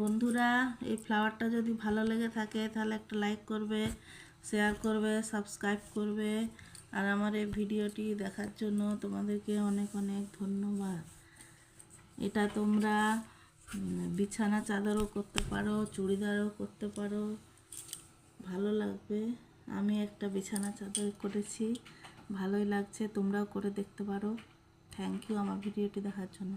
বন্ধুরা, এই ফ্লাওয়ারটা যদি ভালো লেগে থাকে তাহলে একটা লাইক করবে, শেয়ার করবে, সাবস্ক্রাইব করবে। আর আমার এই ভিডিওটি দেখার জন্য তোমাদেরকে অনেক অনেক ধন্যবাদ। এটা তোমরা বিছানা চাদরও করতে পারো, চুড়িদারও করতে পারো, ভালো লাগবে। আমি একটা বিছানা চাদর করেছি, ভালোই লাগছে, তোমরাও করে দেখতে পারো। থ্যাংক ইউ আমার ভিডিওটি দেখার জন্য।